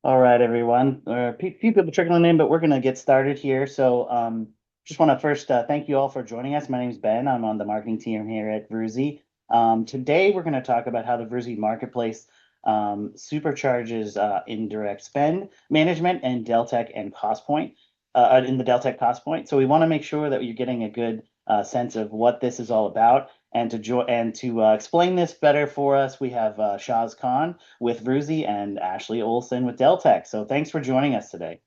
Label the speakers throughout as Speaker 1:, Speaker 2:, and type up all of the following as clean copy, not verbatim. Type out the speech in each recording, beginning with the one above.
Speaker 1: All right, everyone. Few people trickling in, but we're going to get started here. Just want to first thank you all for joining us. My name is Ben. I'm on the marketing team here at Vroozi. Today, we're going to talk about how the Vroozi Marketplace supercharges indirect spend management and Deltek and Costpoint in the Deltek Costpoint. So we want to make sure that you're getting a good sense of what this is all about. And to explain this better for us, we have Shaz Khan with Vroozi and Ashley Olson with Deltek. So thanks for joining us today.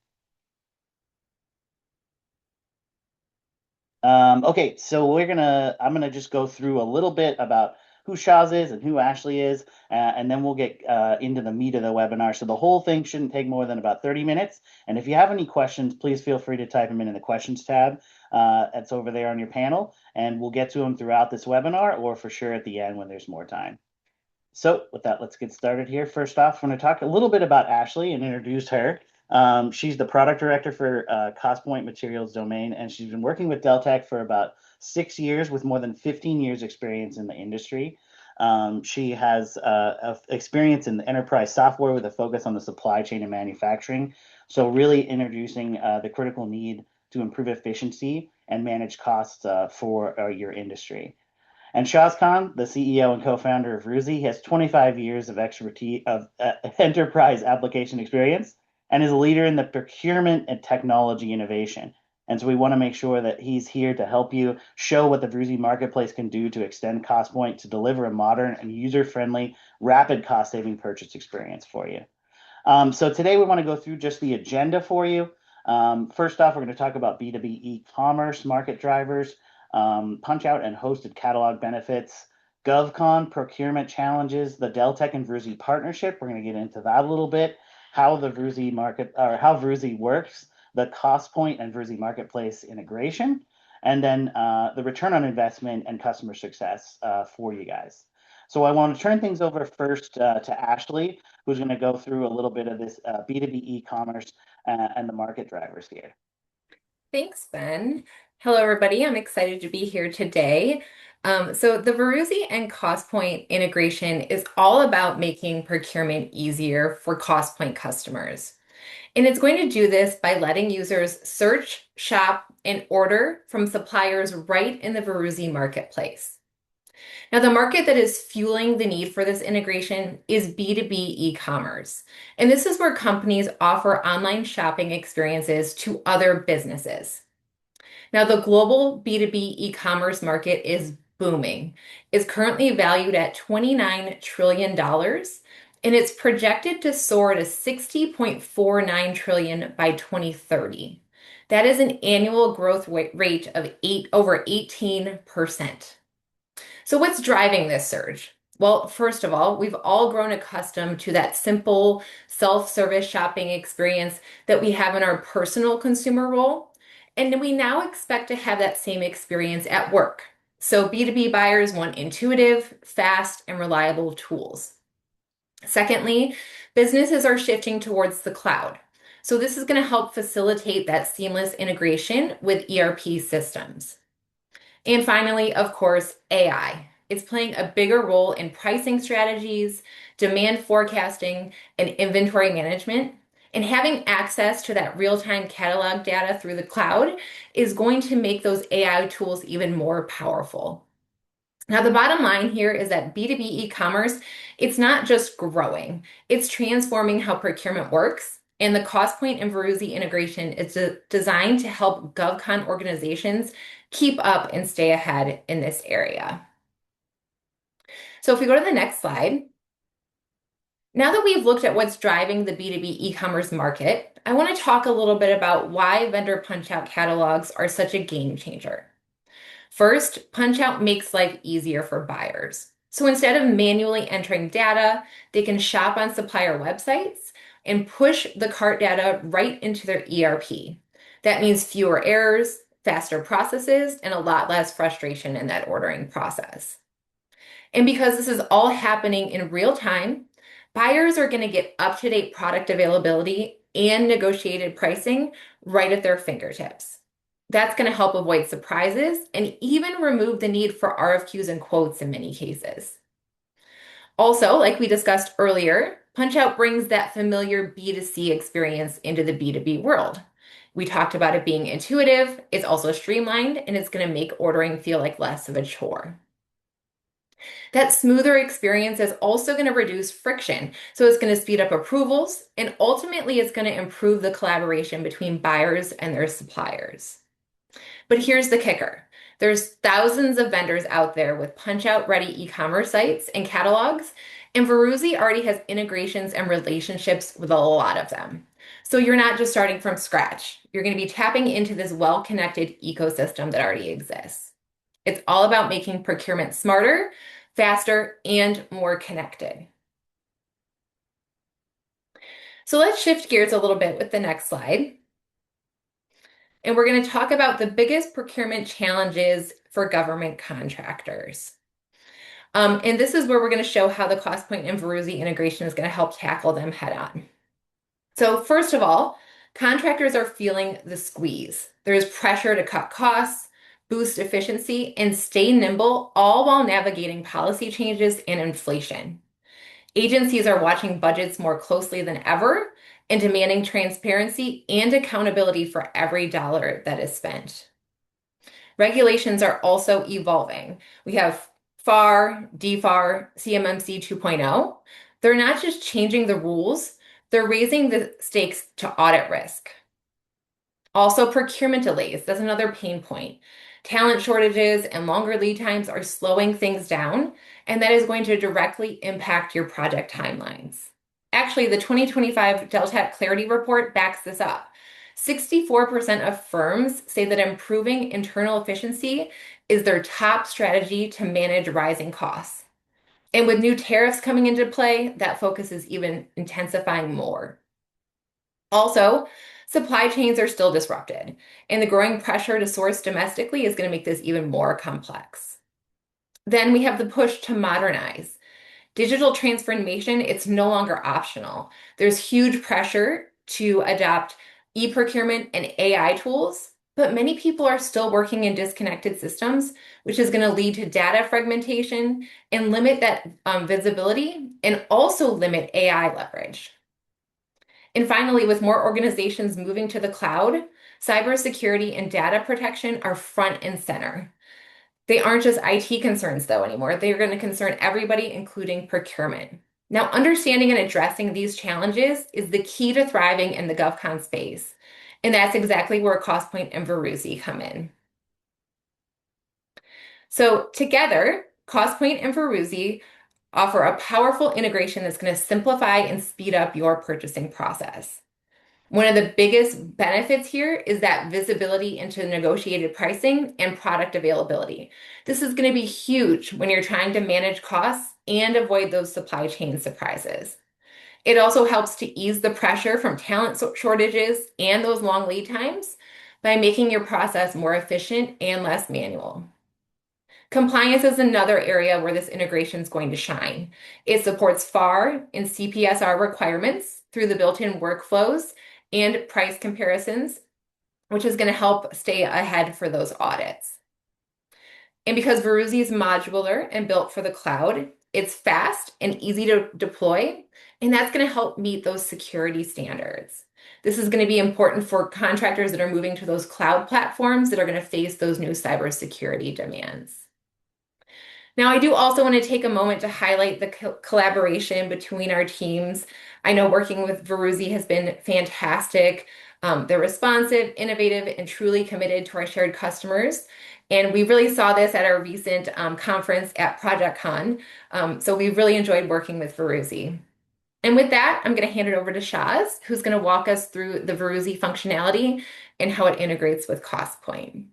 Speaker 1: Okay, so I'm gonna just go through a little bit about who Shaz is and who Ashley is, and then we'll get into the meat of the webinar. So the whole thing shouldn't take more than about 30 minutes. And if you have any questions, please feel free to type them in the questions tab. That's over there on your panel, and we'll get to them throughout this webinar or for sure at the end when there's more time. So with that, let's get started here. First off, I'm going to talk a little bit about Ashley and introduce her. She's the product director for Costpoint Materials domain, and she's been working with Deltek for about 6 years with more than 15 years experience in the industry. She has experience in the enterprise software with a focus on the supply chain and manufacturing. So really introducing the critical need to improve efficiency and manage costs for your industry. And Shaz Khan, the CEO and co-founder of Ruzi, has 25 years of expertise of enterprise application experience and is a leader in the procurement and technology innovation. And so we want to make sure that he's here to help you show what the Vroozi Marketplace can do to extend cost point to deliver a modern and user-friendly, rapid cost-saving purchase experience for you. So today we want to go through just the agenda for you. First off, we're going to talk about B2B e-commerce market drivers, punch out and hosted catalog benefits, GovCon procurement challenges, the Deltek and Vroozi partnership. We're going to get into that a little bit, how the Vroozi market or how Vroozi works, the cost point and Vroozi marketplace integration, and then the return on investment and customer success for you guys. So I want to turn things over first to Ashley, who's going to go through a little bit of this B2B e-commerce and the market drivers here.
Speaker 2: Thanks, Ben. Hello, everybody. I'm excited to be here today. So the Vroozi and Costpoint integration is all about making procurement easier for Costpoint customers. And it's going to do this by letting users search, shop, and order from suppliers right in the Vroozi marketplace. Now, the market that is fueling the need for this integration is B2B e-commerce. And this is where companies offer online shopping experiences to other businesses. Now, the global B2B e-commerce market is booming. It's currently valued at $29 trillion, and it's projected to soar to 60.49 trillion by 2030. That is an annual growth rate of over 18%. So what's driving this surge? Well, first of all, we've all grown accustomed to that simple self-service shopping experience that we have in our personal consumer role. And we now expect to have that same experience at work. So B2B buyers want intuitive, fast, and reliable tools. Secondly, businesses are shifting towards the cloud. So this is going to help facilitate that seamless integration with ERP systems. And finally, of course, AI. It's playing a bigger role in pricing strategies, demand forecasting, and inventory management. And having access to that real-time catalog data through the cloud is going to make those AI tools even more powerful. Now, the bottom line here is that B2B e-commerce, it's not just growing, it's transforming how procurement works. And the Costpoint and Vroozi integration is designed to help GovCon organizations keep up and stay ahead in this area. So if we go to the next slide, now that we've looked at what's driving the B2B e-commerce market, I want to talk a little bit about why vendor punch-out catalogs are such a game changer. First, punch-out makes life easier for buyers. So instead of manually entering data, they can shop on supplier websites and push the cart data right into their ERP. That means fewer errors, faster processes, and a lot less frustration in that ordering process. And because this is all happening in real time, buyers are going to get up-to-date product availability and negotiated pricing right at their fingertips. That's going to help avoid surprises and even remove the need for RFQs and quotes in many cases. Also, like we discussed earlier, Punch-out brings that familiar B2C experience into the B2B world. We talked about it being intuitive, it's also streamlined, and it's going to make ordering feel like less of a chore. That smoother experience is also going to reduce friction. So it's going to speed up approvals, and ultimately it's going to improve the collaboration between buyers and their suppliers. But here's the kicker. There's thousands of vendors out there with punch-out ready e-commerce sites and catalogs, and Vroozi already has integrations and relationships with a lot of them. So you're not just starting from scratch. You're going to be tapping into this well-connected ecosystem that already exists. It's all about making procurement smarter, faster, and more connected. So let's shift gears a little bit with the next slide. And we're going to talk about the biggest procurement challenges for government contractors. And this is where we're going to show how the Costpoint and Vroozi integration is going to help tackle them head on. So first of all, contractors are feeling the squeeze. There's pressure to cut costs, boost efficiency, and stay nimble, all while navigating policy changes and inflation. Agencies are watching budgets more closely than ever and demanding transparency and accountability for every dollar that is spent. Regulations are also evolving. We have FAR, DFAR, CMMC 2.0. They're not just changing the rules, they're raising the stakes to audit risk. Also, procurement delays, that's another pain point. Talent shortages and longer lead times are slowing things down, and that is going to directly impact your project timelines. Actually, the 2025 Deltek Clarity Report backs this up. 64% of firms say that improving internal efficiency is their top strategy to manage rising costs. And with new tariffs coming into play, that focus is even intensifying more. Also, supply chains are still disrupted, and the growing pressure to source domestically is going to make this even more complex. Then we have the push to modernize. Digital transformation, it's no longer optional. There's huge pressure to adopt e-procurement and AI tools, but many people are still working in disconnected systems, which is going to lead to data fragmentation and limit that visibility and also limit AI leverage. And finally, with more organizations moving to the cloud, cybersecurity and data protection are front and center. They aren't just IT concerns, though, anymore. They are going to concern everybody, including procurement. Now, understanding and addressing these challenges is the key to thriving in the GovCon space. And that's exactly where Costpoint and Vroozi come in. So together, Costpoint and Vroozi offer a powerful integration that's going to simplify and speed up your purchasing process. One of the biggest benefits here is that visibility into negotiated pricing and product availability. This is going to be huge when you're trying to manage costs and avoid those supply chain surprises. It also helps to ease the pressure from talent shortages and those long lead times by making your process more efficient and less manual. Compliance is another area where this integration is going to shine. It supports FAR and CPSR requirements through the built-in workflows and price comparisons, which is going to help stay ahead for those audits. And because Vroozi is modular and built for the cloud, it's fast and easy to deploy, and that's going to help meet those security standards. This is going to be important for contractors that are moving to those cloud platforms that are going to face those new cybersecurity demands. Now, I do also want to take a moment to highlight the collaboration between our teams. I know working with Vroozi has been fantastic. They're responsive, innovative, and truly committed to our shared customers. And we really saw this at our recent conference at ProjectCon. So we really enjoyed working with Vroozi. And with that, I'm going to hand it over to Shaz, who's going to walk us through the Vroozi functionality and how it integrates with Costpoint.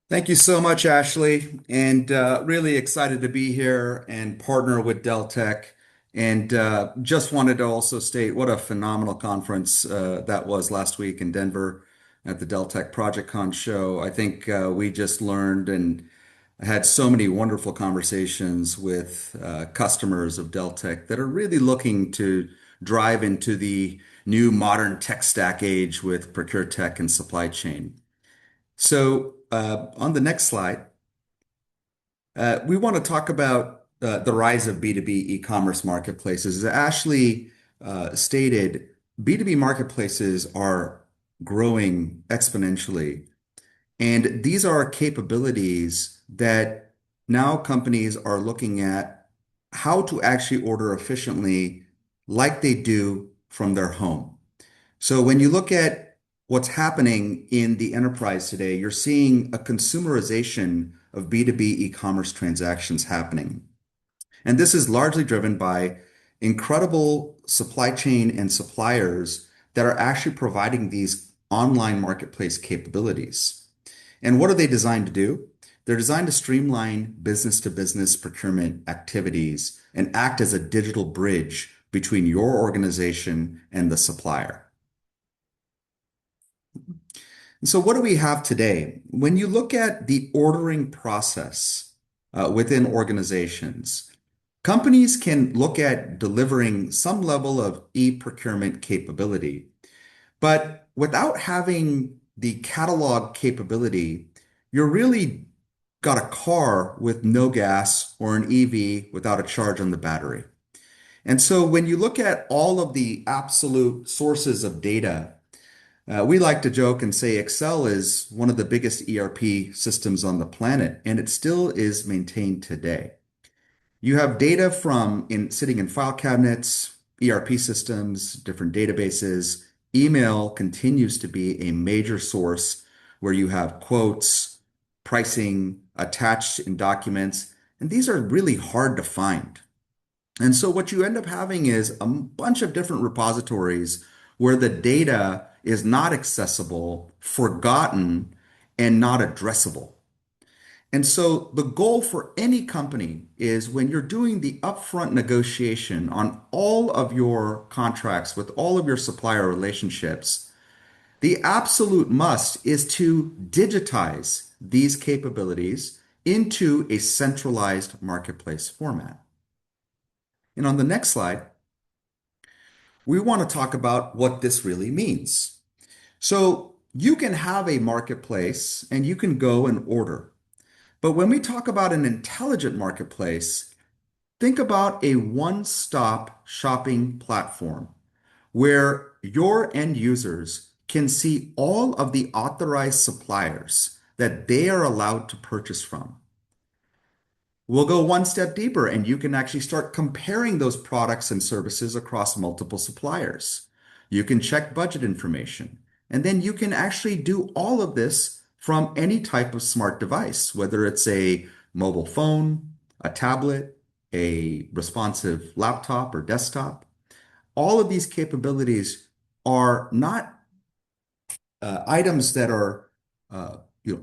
Speaker 3: Thank you so much, Ashley, and really excited to be here and partner with Deltek. And just wanted to also state what a phenomenal conference that was last week in Denver at the Deltek ProjectCon show. I think we just learned and had so many wonderful conversations with customers of Deltek that are really looking to drive into the new modern tech stack age with procure tech and supply chain. So on the next slide, we want to talk about the rise of B2B e-commerce marketplaces, as Ashley stated, B2B marketplaces are growing exponentially. And these are capabilities that now companies are looking at how to actually order efficiently like they do from their home. So when you look at what's happening in the enterprise today, you're seeing a consumerization of B2B e-commerce transactions happening. And this is largely driven by incredible supply chain and suppliers that are actually providing these online marketplace capabilities. And what are they designed to do? They're designed to streamline business to business procurement activities and act as a digital bridge between your organization and the supplier. And so what do we have today? When you look at the ordering process within organizations, companies can look at delivering some level of e-procurement capability, but without having the catalog capability, you're really got a car with no gas or an EV without a charge on the battery. And so when you look at all of the absolute sources of data, we like to joke and say Excel is one of the biggest ERP systems on the planet, and it still is maintained today. You have data sitting in file cabinets, ERP systems, different databases. Email continues to be a major source where you have quotes, pricing attached in documents, and these are really hard to find. And so what you end up having is a bunch of different repositories where the data is not accessible, forgotten, and not addressable. And so the goal for any company is when you're doing the upfront negotiation on all of your contracts with all of your supplier relationships, the absolute must is to digitize these capabilities into a centralized marketplace format. And on the next slide, we want to talk about what this really means. So you can have a marketplace and you can go and order. But when we talk about an intelligent marketplace, think about a one-stop shopping platform where your end users can see all of the authorized suppliers that they are allowed to purchase from. We'll go one step deeper and you can actually start comparing those products and services across multiple suppliers. You can check budget information, and then you can actually do all of this from any type of smart device, whether it's a mobile phone, a tablet, a responsive laptop or desktop. All of these capabilities are not items that are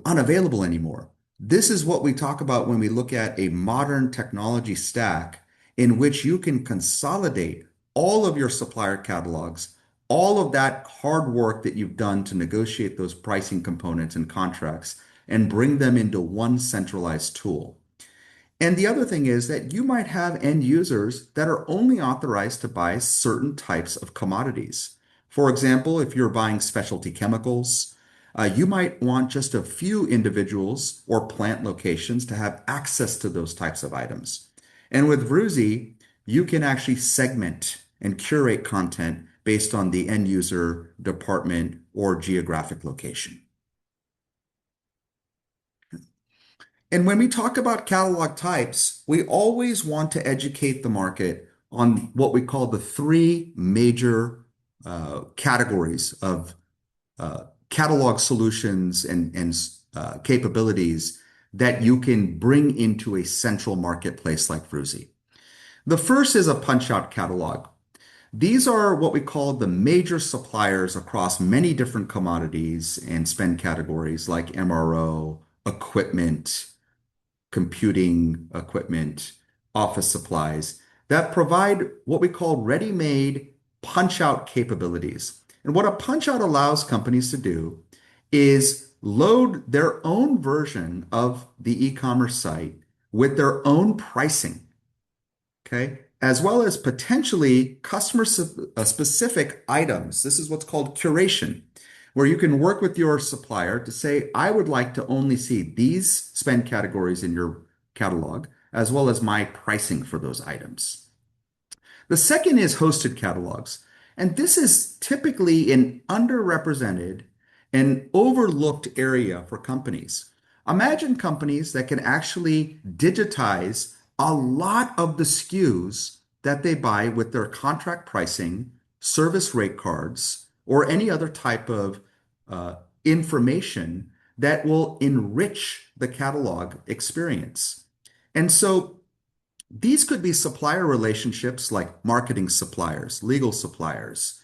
Speaker 3: unavailable anymore. This is what we talk about when we look at a modern technology stack in which you can consolidate all of your supplier catalogs, all of that hard work that you've done to negotiate those pricing components and contracts, and bring them into one centralized tool. And the other thing is that you might have end users that are only authorized to buy certain types of commodities. For example, if you're buying specialty chemicals, you might want just a few individuals or plant locations to have access to those types of items. And with Vroozi, you can actually segment and curate content based on the end user, department, or geographic location. And when we talk about catalog types, we always want to educate the market on what we call the three major categories of catalog solutions and capabilities that you can bring into a central marketplace like Vroozi. The first is a punch-out catalog. These are what we call the major suppliers across many different commodities and spend categories like MRO, equipment, computing equipment, office supplies that provide what we call ready-made punch-out capabilities. And what a punch-out allows companies to do is load their own version of the e-commerce site with their own pricing, okay? As well as potentially customer specific items. This is what's called curation, where you can work with your supplier to say, I would like to only see these spend categories in your catalog. as well as my pricing for those items. The second is hosted catalogs. And this is typically an underrepresented and overlooked area for companies. Imagine companies that can actually digitize a lot of the SKUs that they buy with their contract pricing, service rate cards, or any other type of uh, information that will enrich the catalog experience. And so these could be supplier relationships like marketing suppliers, legal suppliers,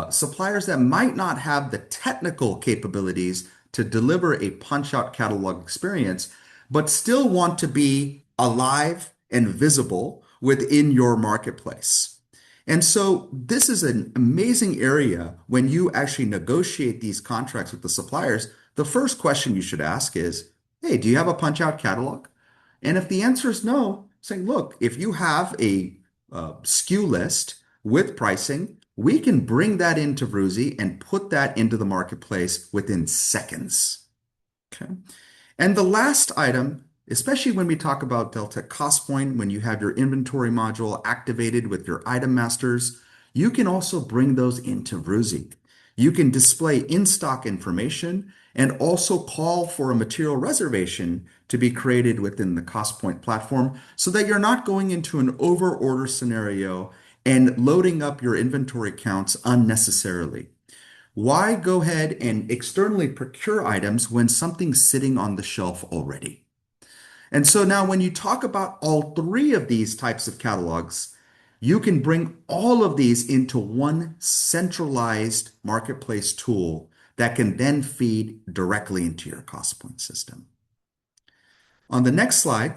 Speaker 3: suppliers that might not have the technical capabilities to deliver a punch-out catalog experience, but still want to be alive and visible within your marketplace. And so this is an amazing area when you actually negotiate these contracts with the suppliers. The first question you should ask is, hey, do you have a punch-out catalog? And if the answer is no, saying, look, if you have a SKU list with pricing, we can bring that into Vroozi and put that into the marketplace within seconds. Okay. And the last item, especially when we talk about Deltek Costpoint, when you have your inventory module activated with your item masters, you can also bring those into Vroozi. You can display in-stock information and also call for a material reservation to be created within the Costpoint platform so that you're not going into an over-order scenario and loading up your inventory counts unnecessarily. Why go ahead and externally procure items when something's sitting on the shelf already? And so now when you talk about all three of these types of catalogs, you can bring all of these into one centralized marketplace tool that can then feed directly into your cost point system. On the next slide,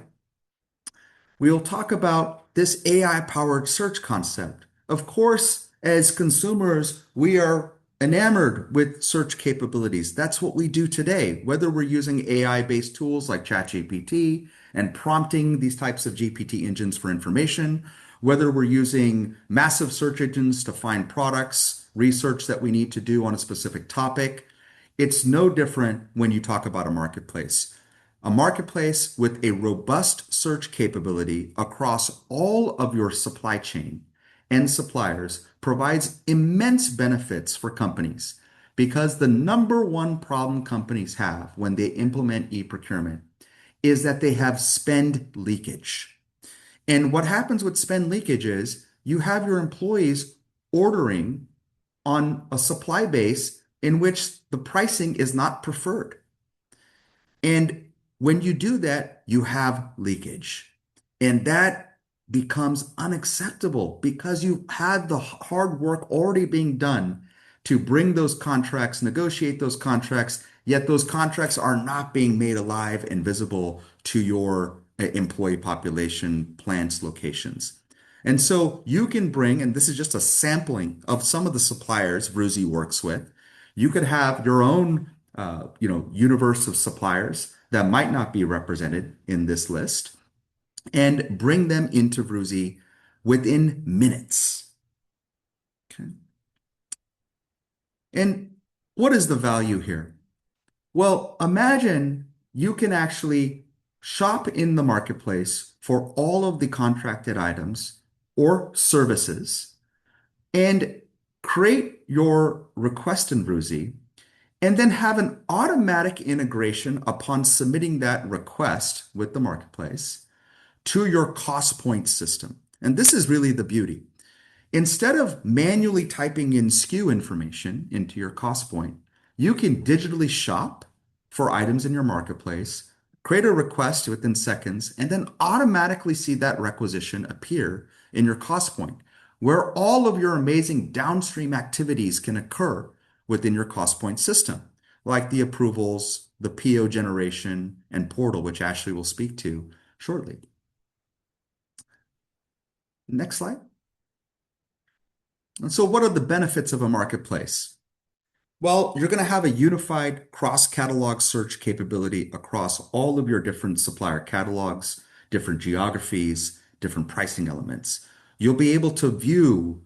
Speaker 3: we'll talk about this AI-powered search concept. Of course, as consumers, we are enamored with search capabilities. That's what we do today, whether we're using AI-based tools like ChatGPT and prompting these types of GPT engines for information, whether we're using massive search engines to find products, research that we need to do on a specific topic. It's no different when you talk about a marketplace. A marketplace with a robust search capability across all of your supply chain and suppliers provides immense benefits for companies because the number one problem companies have when they implement e-procurement is that they have spend leakage. And what happens with spend leakage is you have your employees ordering on a supply base in which the pricing is not preferred. And when you do that, you have leakage. And that becomes unacceptable because you had the hard work already being done to bring those contracts, negotiate those contracts, yet those contracts are not being made alive and visible to your employee population, plants, locations. And so you can bring, and this is just a sampling of some of the suppliers Vroozi works with. You could have your own, universe of suppliers that might not be represented in this list and bring them into Vroozi within minutes. Okay. And what is the value here? Well, imagine you can actually shop in the marketplace for all of the contracted items or services and create your request in Vroozi and then have an automatic integration upon submitting that request with the marketplace to your cost point system. And this is really the beauty. Instead of manually typing in SKU information into your cost point, you can digitally shop for items in your marketplace, create a request within seconds, and then automatically see that requisition appear in your cost point, where all of your amazing downstream activities can occur within your cost point system, like the approvals, the PO generation, and portal, which Ashley will speak to shortly. Next slide. And so what are the benefits of a marketplace? Well, you're going to have a unified cross-catalog search capability across all of your different supplier catalogs, different geographies, different pricing elements. You'll be able to view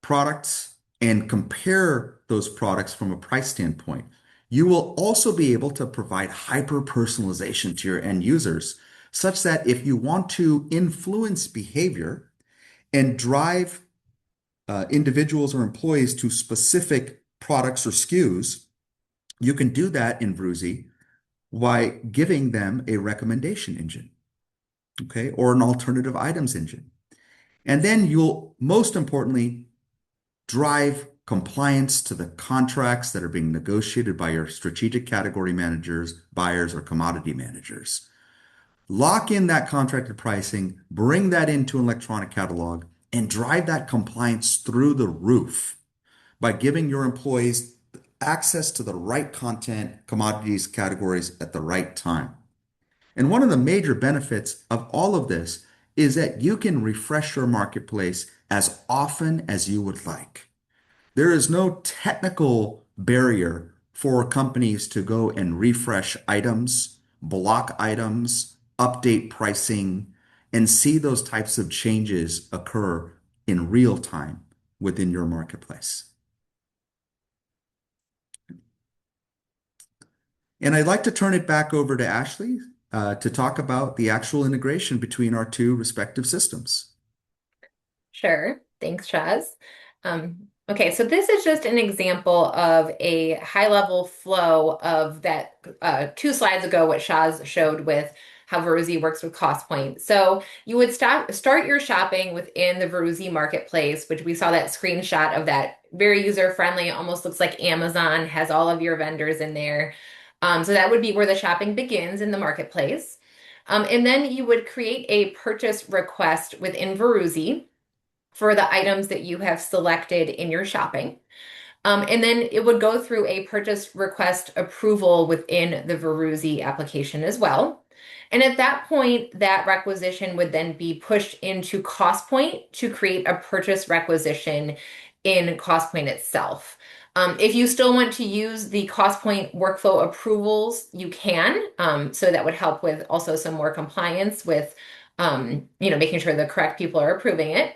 Speaker 3: products and compare those products from a price standpoint. You will also be able to provide hyper-personalization to your end users such that if you want to influence behavior and drive individuals or employees to specific products or SKUs, you can do that in Vroozi by giving them a recommendation engine, okay, or an alternative items engine. And then you'll, most importantly, drive compliance to the contracts that are being negotiated by your strategic category managers, buyers, or commodity managers. Lock in that contracted pricing, bring that into an electronic catalog, and drive that compliance through the roof by giving your employees access to the right content, commodities, categories at the right time. And one of the major benefits of all of this is that you can refresh your marketplace as often as you would like. There is no technical barrier for companies to go and refresh items, block items, update pricing, and see those types of changes occur in real time within your marketplace. And I'd like to turn it back over to Ashley to talk about the actual integration between our two respective systems.
Speaker 2: Sure. Thanks, Chaz. Okay, so this is just an example of a high-level flow of that 2 slides ago, what Chaz showed with how Vroozi works with Costpoint. So you would start your shopping within the Vroozi Marketplace, which we saw that screenshot of that, very user-friendly, almost looks like Amazon, has all of your vendors in there. So that would be where the shopping begins in the marketplace. And then you would create a purchase request within Vroozi for the items that you have selected in your shopping. And then it would go through a purchase request approval within the Vroozi application as well. And at that point, that requisition would then be pushed into Costpoint to create a purchase requisition in Costpoint itself. If you still want to use the Costpoint workflow approvals, you can. So that would help with also some more compliance with, making sure the correct people are approving it.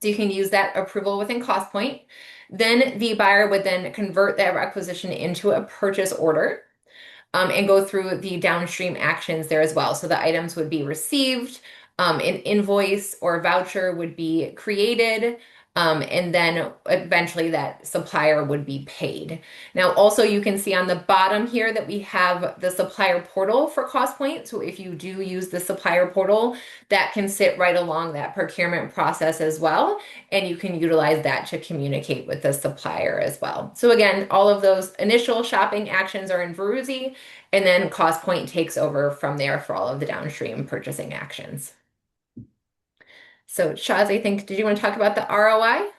Speaker 2: So you can use that approval within Costpoint. Then the buyer would then convert that requisition into a purchase order and go through the downstream actions there as well. So the items would be received, an invoice or voucher would be created, and then eventually that supplier would be paid. Now, also you can see on the bottom here that we have the supplier portal for Costpoint. So if you do use the supplier portal, that can sit right along that procurement process as well. And you can utilize that to communicate with the supplier as well. So again, all of those initial shopping actions are in Vroozi, and then Costpoint takes over from there for all of the downstream purchasing actions. So Shaz, I think, did you want to talk about the ROI?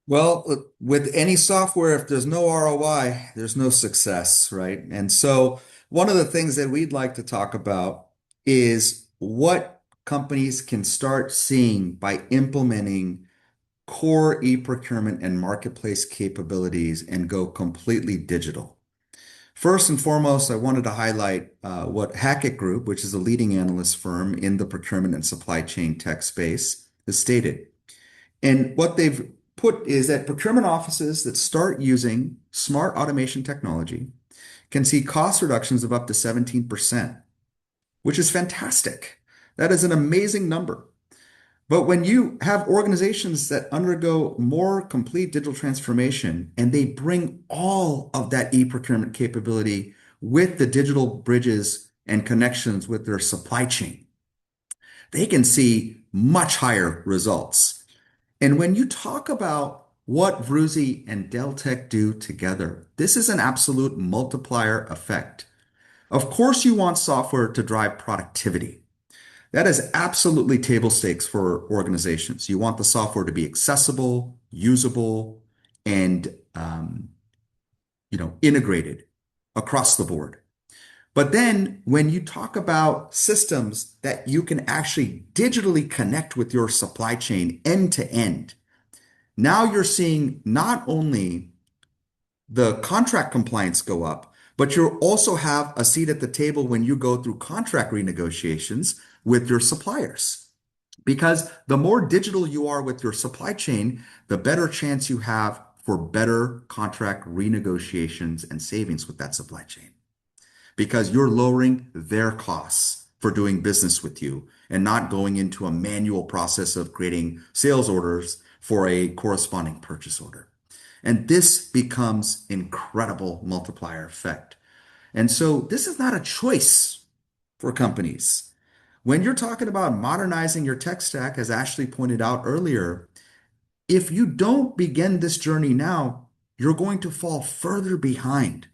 Speaker 3: Well, with any software, if there's no ROI, there's no success, right? And so one of the things that we'd like to talk about is what companies can start seeing by implementing core e-procurement and marketplace capabilities and go completely digital. First and foremost, I wanted to highlight what Hackett Group, which is a leading analyst firm in the procurement and supply chain tech space, has stated. And what they've put is that procurement offices that start using smart automation technology can see cost reductions of up to 17%, which is fantastic. That is an amazing number. But when you have organizations that undergo more complete digital transformation and they bring all of that e-procurement capability with the digital bridges and connections with their supply chain, they can see much higher results. And when you talk about what Vroozi and Deltek do together, this is an absolute multiplier effect. Of course, you want software to drive productivity. That is absolutely table stakes for organizations. You want the software to be accessible, usable, and integrated across the board. But then when you talk about systems that you can actually digitally connect with your supply chain end to end, now you're seeing not only the contract compliance go up, but you also have a seat at the table when you go through contract renegotiations with your suppliers. Because the more digital you are with your supply chain, the better chance you have for better contract renegotiations and savings with that supply chain. Because you're lowering their costs for doing business with you and not going into a manual process of creating sales orders for a corresponding purchase order. And this becomes incredible multiplier effect. And so this is not a choice for companies. When you're talking about modernizing your tech stack, as Ashley pointed out earlier, if you don't begin this journey now, you're going to fall further behind,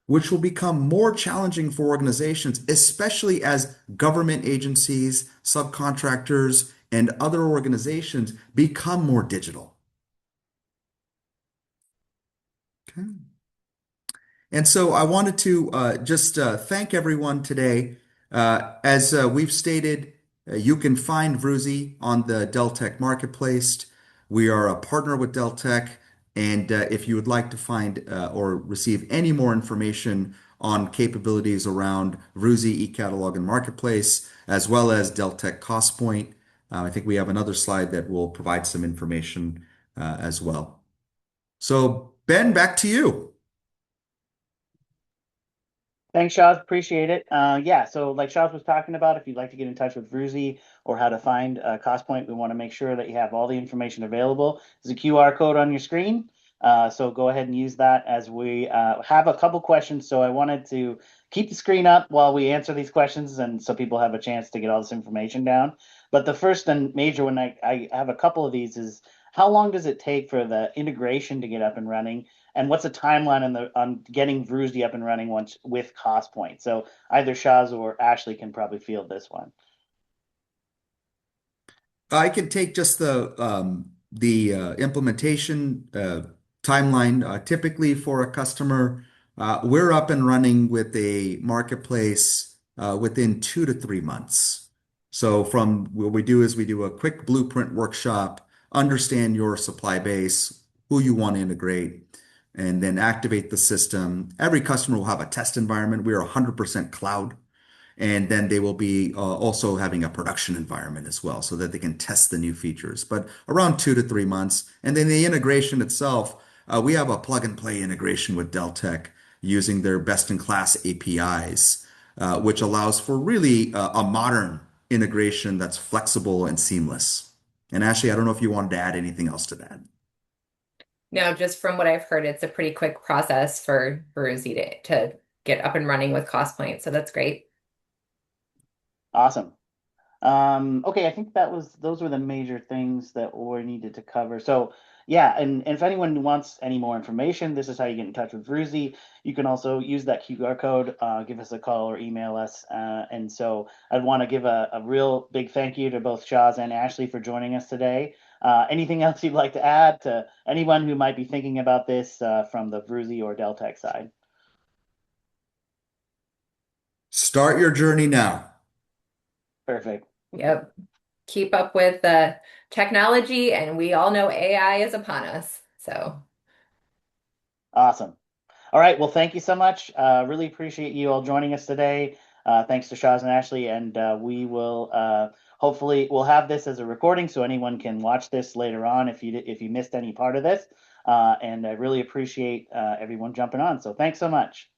Speaker 3: which will become more challenging for organizations, especially as government agencies, subcontractors, and other organizations become more digital. Okay. And so I wanted to just thank everyone today. As we've stated, you can find Vroozi on the Deltek Marketplace. We are a partner with Deltek. And if you would like to find or receive any more information on capabilities around Vroozi, eCatalog, and Marketplace, as well as Deltek Costpoint, I think we have another slide that will provide some information as well. So, Ben, back to you.
Speaker 1: Thanks, Shaz. Appreciate it. Yeah, so like Shaz was talking about, if you'd like to get in touch with Vroozi or how to find Costpoint, we want to make sure that you have all the information available. There's a QR code on your screen. So go ahead and use that as we have a couple questions. So I wanted to keep the screen up while we answer these questions and so people have a chance to get all this information down. But the first and major one, I have a couple of these, is how long does it take for the integration to get up and running? And what's the timeline on getting Vroozi up and running once with Costpoint? So either Shaz or Ashley can probably field this one.
Speaker 3: I can take just the implementation timeline. Typically for a customer, we're up and running with a marketplace within 2 to 3 months. So from what we do is we do a quick blueprint workshop, understand your supply base, who you want to integrate, and then activate the system. Every customer will have a test environment. We are 100% cloud. And then they will be also having a production environment as well so that they can test the new features, but around 2 to 3 months. And then the integration itself, we have a plug and play integration with Deltek using their best in class APIs, which allows for really a modern integration that's flexible and seamless. And Ashley, I don't know if you wanted to add anything else to that.
Speaker 2: No, just from what I've heard, it's a pretty quick process for Vroozi to get up and running with Costpoint. So that's great.
Speaker 1: Awesome. Okay, I think those were the major things that we needed to cover. So yeah, and if anyone wants any more information, this is how you get in touch with Vroozi. You can also use that QR code, give us a call or email us. And so I'd want to give a real big thank you to both Shaz and Ashley for joining us today. Anything else you'd like to add to anyone who might be thinking about this from the Vroozi or Deltek side?
Speaker 3: Start your journey now.
Speaker 1: Perfect.
Speaker 2: Yep. Keep up with the technology, and we all know AI is upon us. So
Speaker 1: Awesome. All right. Well, thank you so much. Really appreciate you all joining us today. Thanks to Shaz and Ashley, and we will hopefully we'll have this as a recording so anyone can watch this later on if you missed any part of this. And I really appreciate everyone jumping on. So thanks so much.